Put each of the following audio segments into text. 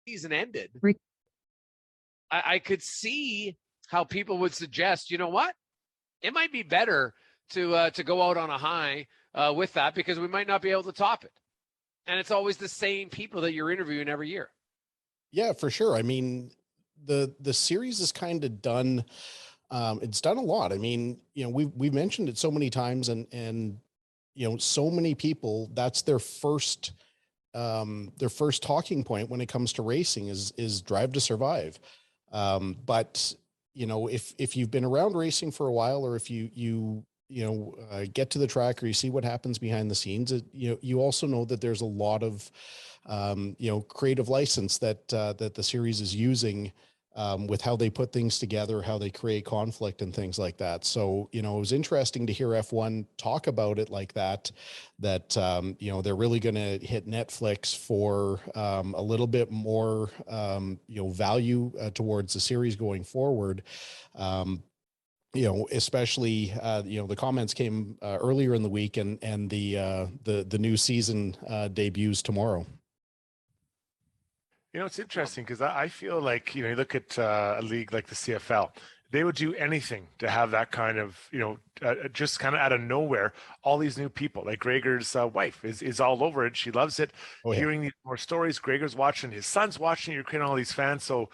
season ended, I could see how people would suggest, you know what, it might be better to go out on a high with that, because we might not be able to top it. And it's always the same people that you're interviewing every year. Yeah, for sure. I mean, the series is kind of done. It's done a lot. I mean, we've mentioned it so many times, and so many people, that's their first talking point when it comes to racing is Drive to Survive. But if you've been around racing for a while, or if you get to the track, or you see what happens behind the scenes, you also know that there's a lot of creative license that the series is using with how they put things together, how they create conflict and things like that. So, it was interesting to hear F1 talk about it like that, they're really going to hit Netflix for a little bit more, value towards the series going forward. Especially, the comments came earlier in the week, and the new season debuts tomorrow. It's interesting because I feel like, you look at a league like the CFL, they would do anything to have that kind of, just kind of out of nowhere, all these new people. Like Gregor's wife is all over it. She loves it. Oh, yeah. Hearing these more stories, Gregor's watching, his son's watching, you're creating all these fans. So,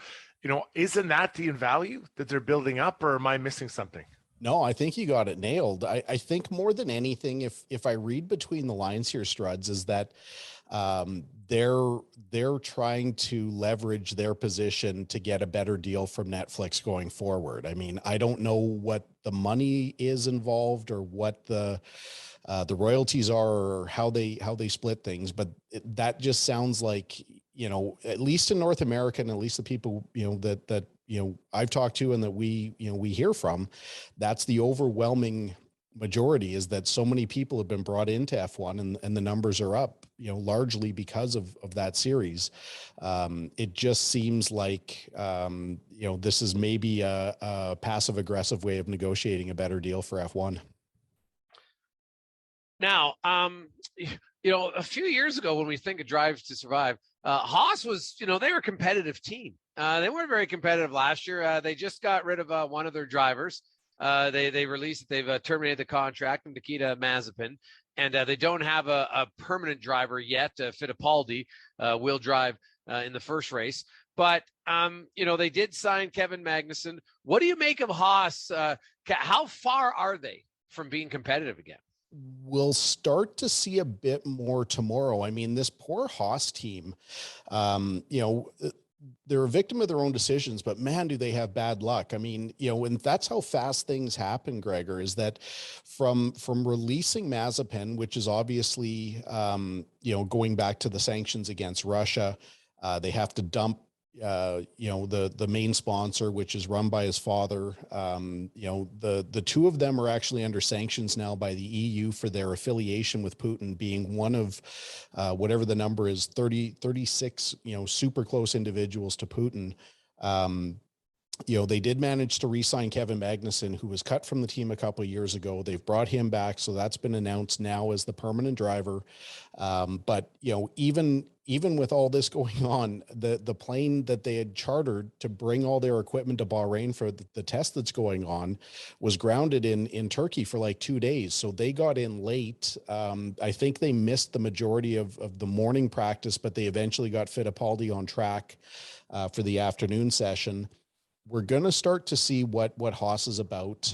isn't that the value that they're building up, or am I missing something? No, I think you got it nailed. I think more than anything, if I read between the lines here, Struds, is that they're trying to leverage their position to get a better deal from Netflix going forward. I mean, I don't know what the money is involved, or what the royalties are, or how they split things, but that just sounds like, at least in North America, and at least the people, that I've talked to, and that we hear from, that's the overwhelming majority, is that so many people have been brought into F1, and the numbers are up, largely because of that series. It just seems like, this is maybe a passive aggressive way of negotiating a better deal for F1. Now, a few years ago, when we think of Drive to Survive, Haas was, they were a competitive team. They weren't very competitive last year. They just got rid of one of their drivers. They released it. They've terminated the contract, Nikita Mazepin, and they don't have a permanent driver yet. Fittipaldi will drive in the first race. But, they did sign Kevin Magnussen. What do you make of Haas? How far are they from being competitive again? We'll start to see a bit more tomorrow. I mean, this poor Haas team, they're a victim of their own decisions, but man, do they have bad luck. I mean, and that's how fast things happen, Gregor, is that from releasing Mazepin, which is obviously, going back to the sanctions against Russia, they have to dump the main sponsor, which is run by his father. The two of them are actually under sanctions now by the EU for their affiliation with Putin, being one of whatever the number is, 36, super close individuals to Putin. They did manage to re-sign Kevin Magnussen, who was cut from the team a couple of years ago. They've brought him back, so that's been announced now as the permanent driver. But even with all this going on, the plane that they had chartered to bring all their equipment to Bahrain for the test that's going on was grounded in Turkey for like 2 days. So they got in late. I think they missed the majority of the morning practice, but they eventually got Fittipaldi on track for the afternoon session. We're going to start to see what Haas is about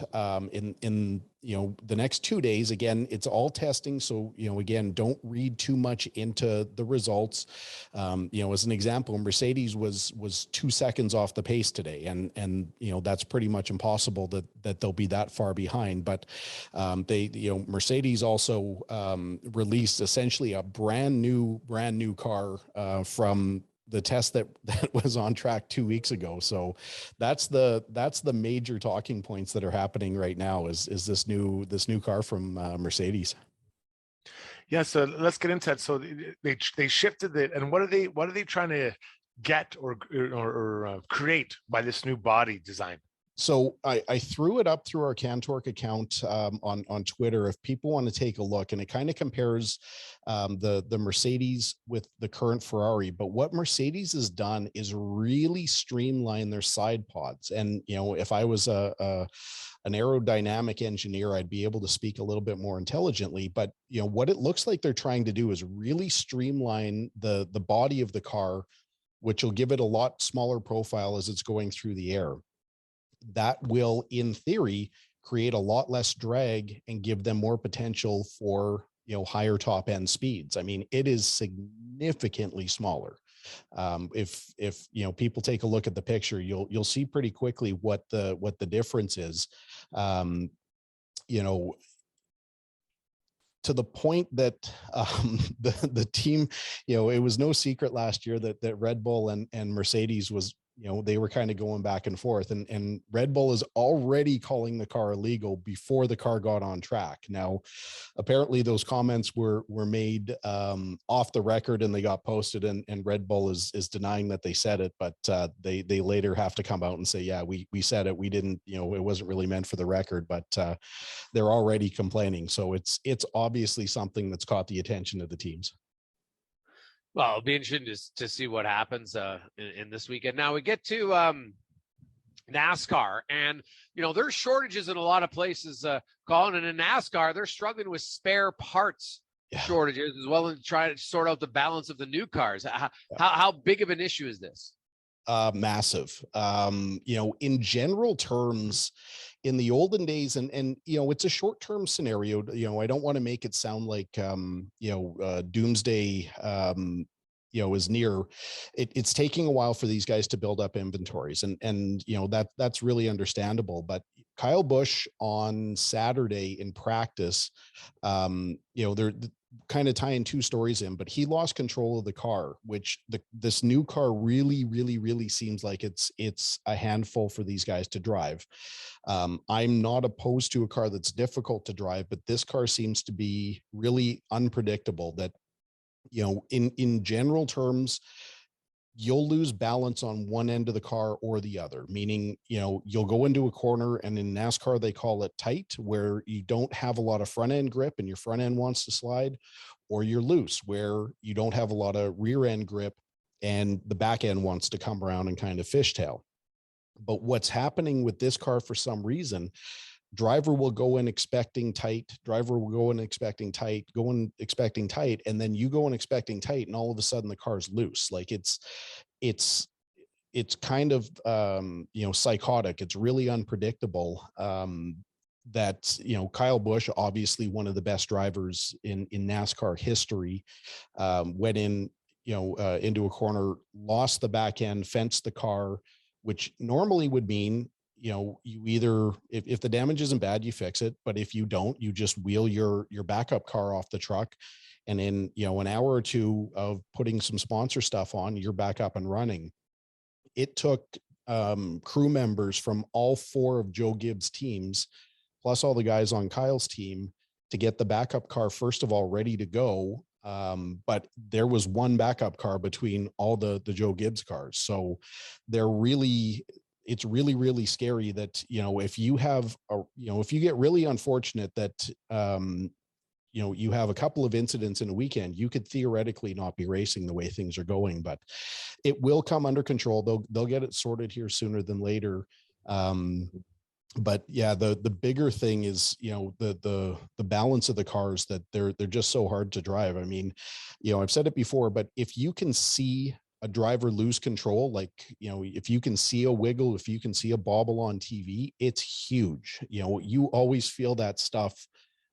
in the next 2 days. Again, it's all testing. So, again, don't read too much into the results. As an example, Mercedes was 2 seconds off the pace today. And that's pretty much impossible that they'll be that far behind. But Mercedes also released essentially a brand new car from the test that was on track 2 weeks ago. So that's the major talking points that are happening right now is this new car from Mercedes. Yeah. So let's get into that. So they shifted it, and what are they trying to get or create by this new body design? So I threw it up through our CanTorque account on Twitter. If people want to take a look, and it kind of compares the Mercedes with the current Ferrari. But what Mercedes has done is really streamline their side pods. And if I was an aerodynamic engineer, I'd be able to speak a little bit more intelligently. But what it looks like they're trying to do is really streamline the body of the car, which will give it a lot smaller profile as it's going through the air. That will, in theory, create a lot less drag and give them more potential for higher top end speeds. I mean, it is significantly smaller. If people take a look at the picture, you'll see pretty quickly what the difference is. To the point that the team, it was no secret last year that Red Bull and Mercedes was, they were kind of going back and forth, and Red Bull is already calling the car illegal before the car got on track. Now, apparently those comments were made off the record and they got posted, and Red Bull is denying that they said it, but they later have to come out and say, yeah, we said it. We didn't, it wasn't really meant for the record, but they're already complaining. So it's obviously something that's caught the attention of the teams. Well, it'll be interesting to see what happens in this weekend. Now we get to NASCAR, and there's shortages in a lot of places. Colin, and in NASCAR, they're struggling with spare parts shortages as well, and trying to sort out the balance of the new cars. How big of an issue is this? Massive. In general terms, in the olden days, and it's a short-term scenario. I don't want to make it sound like doomsday is near. It's taking a while for these guys to build up inventories, and that's really understandable. But Kyle Busch on Saturday in practice, they're kind of tying two stories in, but he lost control of the car, which this new car really seems like it's a handful for these guys to drive. I'm not opposed to a car that's difficult to drive, but this car seems to be really unpredictable. That in general terms, you'll lose balance on one end of the car or the other, meaning, you'll go into a corner, and in NASCAR, they call it tight, where you don't have a lot of front end grip and your front end wants to slide, or you're loose, where you don't have a lot of rear end grip and the back end wants to come around and kind of fishtail. But what's happening with this car, for some reason, driver will go in expecting tight, and then you go in expecting tight, and all of a sudden the car's loose. Like it's kind of psychotic. It's really unpredictable. That Kyle Busch, obviously one of the best drivers in NASCAR history, went in into a corner, lost the back end, fenced the car, which normally would mean you either, if the damage isn't bad, you fix it, but if you don't, you just wheel your backup car off the truck, and in an hour or two of putting some sponsor stuff on, you're back up and running. It took crew members from all four of Joe Gibbs' teams, plus all the guys on Kyle's team, to get the backup car, first of all, ready to go. But there was one backup car between all the Joe Gibbs cars. So it's really scary that, if you have if you get really unfortunate that, you have a couple of incidents in a weekend, you could theoretically not be racing the way things are going, but it will come under control. They'll get it sorted here sooner than later. But yeah, the bigger thing is, the balance of the cars, that they're just so hard to drive. I mean, I've said it before, but if you can see a driver lose control, like, if you can see a wiggle, if you can see a bobble on TV, it's huge. You always feel that stuff,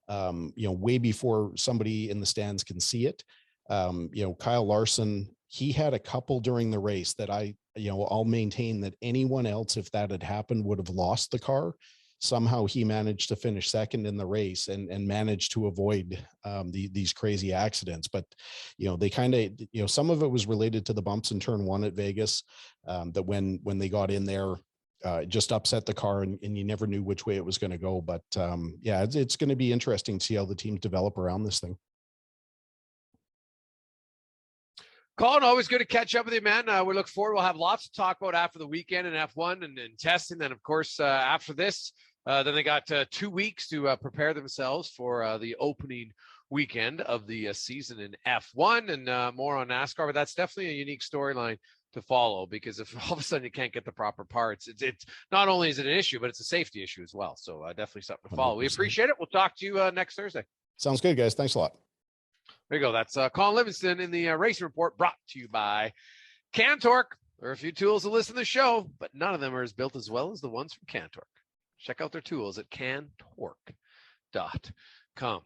way before somebody in the stands can see it. Kyle Larson, he had a couple during the race that I'll maintain that anyone else, if that had happened, would have lost the car. Somehow he managed to finish second in the race and managed to avoid these crazy accidents. But, they kind of, some of it was related to the bumps in turn one at Vegas, that when they got in there, it just upset the car, and you never knew which way it was going to go. But yeah, it's going to be interesting to see how the teams develop around this thing. Colin, always good to catch up with you, man. We look forward. We'll have lots to talk about after the weekend in F1 and testing. Then, of course, after this, then they got 2 weeks to prepare themselves for the opening weekend of the season in F1 and more on NASCAR. But that's definitely a unique storyline to follow, because if all of a sudden you can't get the proper parts, it's not only is it an issue, but it's a safety issue as well. So definitely something to follow. 100%. We appreciate it. We'll talk to you next Thursday. Sounds good, guys. Thanks a lot. There you go. That's Colin Livingston in the Racing Report, brought to you by CanTorque. There are a few tools to listen to the show, but none of them are as built as well as the ones from CanTorque. Check out their tools at CanTorque.com.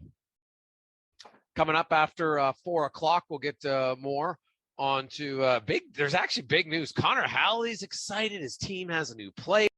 Coming up after 4 o'clock, we'll get more on to there's actually big news. Connor Halley's excited. His team has a new player.